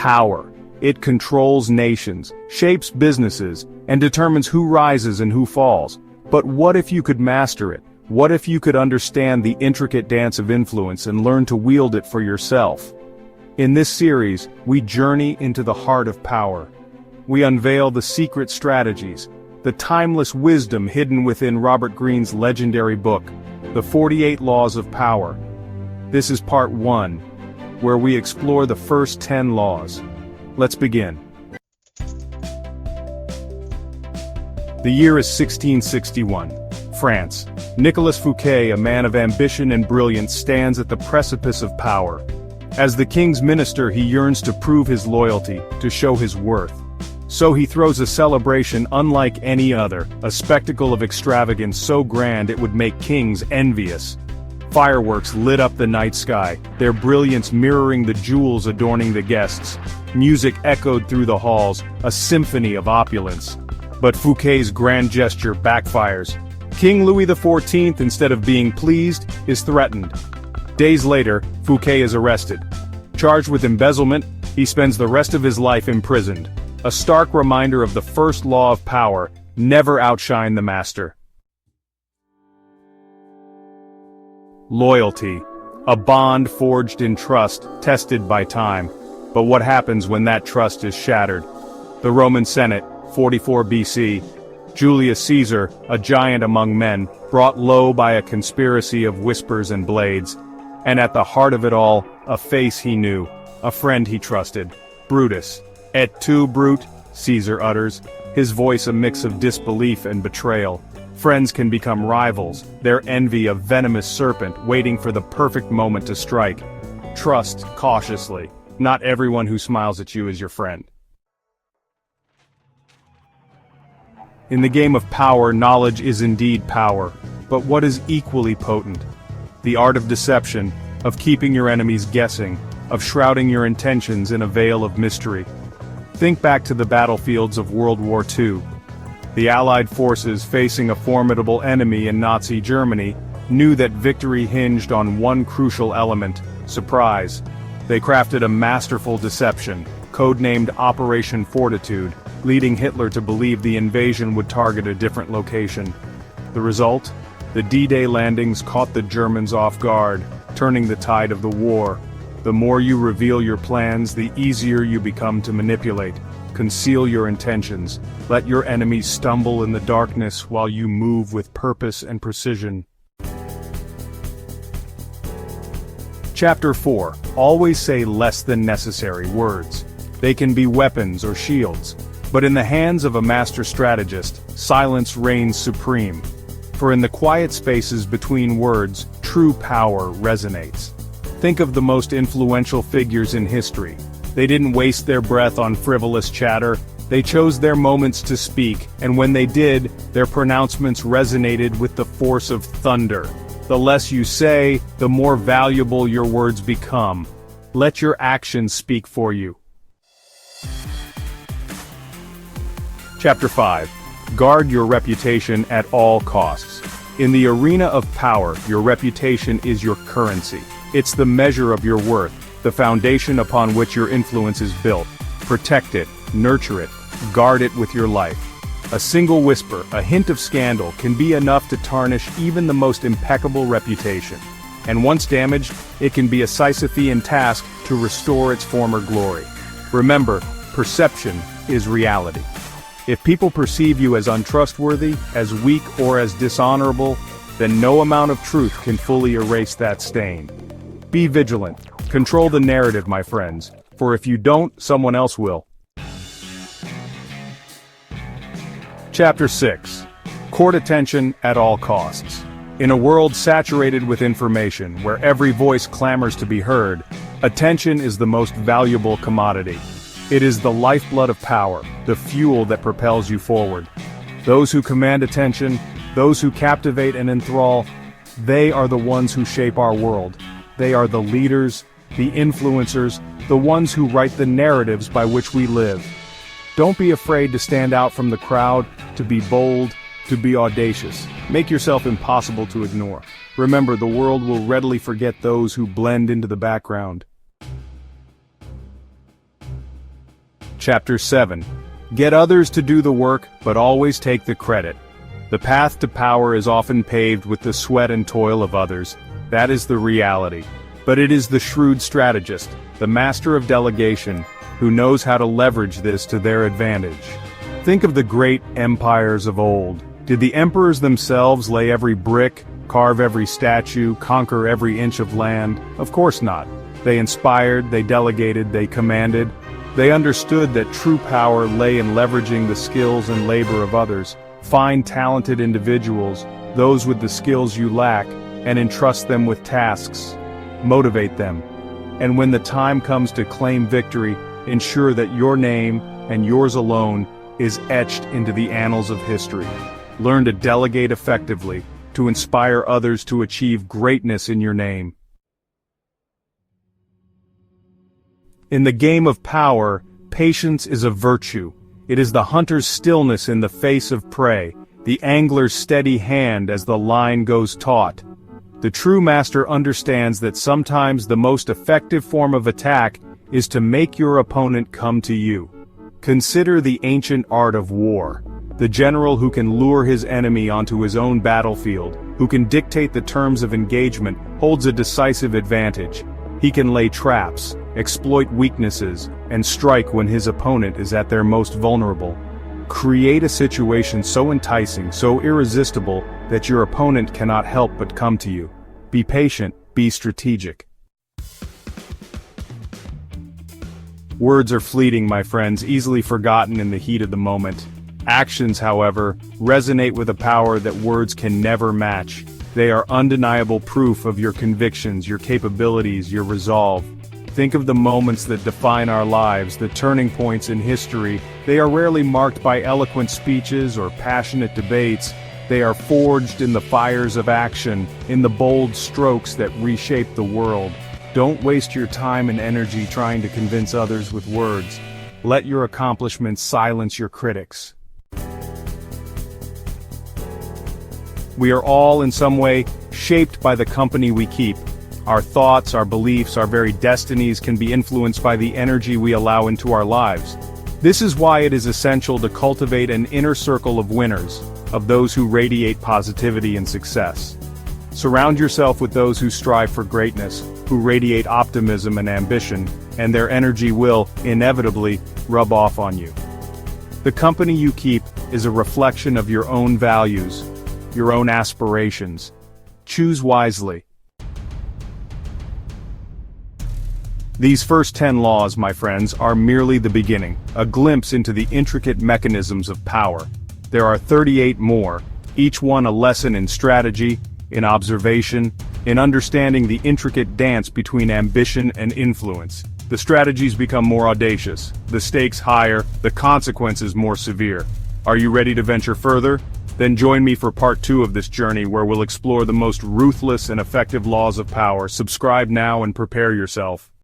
Power. It controls nations, shapes businesses, and determines who rises and who falls. But what if you could master it? What if you could understand the intricate dance of influence and learn to wield it for yourself? In this series, we journey into the heart of power. We unveil the secret strategies, the timeless wisdom hidden within Robert Greene's legendary book, The 48 Laws of Power. This is part 1, where we explore the first 10 laws. Let's begin. The year is 1661, France. Nicolas Fouquet, a man of ambition and brilliance, stands at the precipice of power. As the king's minister, he yearns to prove his loyalty, to show his worth. So he throws a celebration unlike any other, a spectacle of extravagance so grand it would make kings envious. Fireworks lit up the night sky, their brilliance mirroring the jewels adorning the guests. Music echoed through the halls, a symphony of opulence. But Fouquet's grand gesture backfires. King Louis XIV, instead of being pleased, is threatened. Days later, Fouquet is arrested. Charged with embezzlement, he spends the rest of his life imprisoned. A stark reminder of the first law of power: never outshine the master. Loyalty. A bond forged in trust, tested by time. But what happens when that trust is shattered? The Roman Senate, 44 BC. Julius Caesar, a giant among men, brought low by a conspiracy of whispers and blades. And at the heart of it all, a face he knew, a friend he trusted. Brutus. Et tu, Brute? Caesar utters, his voice a mix of disbelief and betrayal. Friends can become rivals, their envy a venomous serpent waiting for the perfect moment to strike. Trust cautiously. Not everyone who smiles at you is your friend. In the game of power, knowledge is indeed power. But what is equally potent? The art of deception, of keeping your enemies guessing, of shrouding your intentions in a veil of mystery. Think back to the battlefields of World War II. The Allied forces, facing a formidable enemy in Nazi Germany, knew that victory hinged on one crucial element: surprise. They crafted a masterful deception, codenamed Operation Fortitude, leading Hitler to believe the invasion would target a different location. The result? The D-Day landings caught the Germans off guard, turning the tide of the war. The more you reveal your plans, the easier you become to manipulate. Conceal your intentions. Let your enemies stumble in the darkness while you move with purpose and precision. Chapter 4. Always say less than necessary words. They can be weapons or shields. But in the hands of a master strategist, silence reigns supreme. For in the quiet spaces between words, true power resonates. Think of the most influential figures in history. They didn't waste their breath on frivolous chatter. They chose their moments to speak, and when they did, their pronouncements resonated with the force of thunder. The less you say, the more valuable your words become. Let your actions speak for you. Chapter 5. Guard your reputation at all costs. In the arena of power, your reputation is your currency. It's the measure of your worth, the foundation upon which your influence is built. Protect it, nurture it, guard it with your life. A single whisper, a hint of scandal, can be enough to tarnish even the most impeccable reputation. And once damaged, it can be a Sisyphean task to restore its former glory. Remember, perception is reality. If people perceive you as untrustworthy, as weak, or as dishonorable, then no amount of truth can fully erase that stain. Be vigilant. Control the narrative, my friends, for if you don't, someone else will. Chapter 6. Court attention at all costs. In a world saturated with information, where every voice clamors to be heard, attention is the most valuable commodity. It is the lifeblood of power, the fuel that propels you forward. Those who command attention, those who captivate and enthrall, they are the ones who shape our world. They are the leaders, the influencers, the ones who write the narratives by which we live. Don't be afraid to stand out from the crowd, to be bold, to be audacious. Make yourself impossible to ignore. Remember, the world will readily forget those who blend into the background. Chapter 7. Get others to do the work, but always take the credit. The path to power is often paved with the sweat and toil of others. That is the reality. But it is the shrewd strategist, the master of delegation, who knows how to leverage this to their advantage. Think of the great empires of old. Did the emperors themselves lay every brick, carve every statue, conquer every inch of land? Of course not. They inspired, they delegated, they commanded. They understood that true power lay in leveraging the skills and labor of others. Find talented individuals, those with the skills you lack, and entrust them with tasks. Motivate them. And when the time comes to claim victory, ensure that your name, and yours alone, is etched into the annals of history. Learn to delegate effectively, to inspire others to achieve greatness in your name. In the game of power, patience is a virtue. It is the hunter's stillness in the face of prey, the angler's steady hand as the line goes taut. The true master understands that sometimes the most effective form of attack is to make your opponent come to you. Consider the ancient art of war. The general who can lure his enemy onto his own battlefield, who can dictate the terms of engagement, holds a decisive advantage. He can lay traps, exploit weaknesses, and strike when his opponent is at their most vulnerable. Create a situation so enticing, so irresistible, that your opponent cannot help but come to you. Be patient, be strategic. Words are fleeting, my friends, easily forgotten in the heat of the moment. Actions, however, resonate with a power that words can never match. They are undeniable proof of your convictions, your capabilities, your resolve. Think of the moments that define our lives, the turning points in history. They are rarely marked by eloquent speeches or passionate debates. They are forged in the fires of action, in the bold strokes that reshape the world. Don't waste your time and energy trying to convince others with words. Let your accomplishments silence your critics. We are all in some way shaped by the company we keep. Our thoughts, our beliefs, our very destinies can be influenced by the energy we allow into our lives. This is why it is essential to cultivate an inner circle of winners, of those who radiate positivity and success. Surround yourself with those who strive for greatness, who radiate optimism and ambition, and their energy will, inevitably, rub off on you. The company you keep is a reflection of your own values, your own aspirations. Choose wisely. These first 10 laws, my friends, are merely the beginning, a glimpse into the intricate mechanisms of power. There are 38 more, each one a lesson in strategy, in observation, in understanding the intricate dance between ambition and influence. The strategies become more audacious, the stakes higher, the consequences more severe. Are you ready to venture further? Then join me for part 2 of this journey where we'll explore the most ruthless and effective laws of power. Subscribe now and prepare yourself.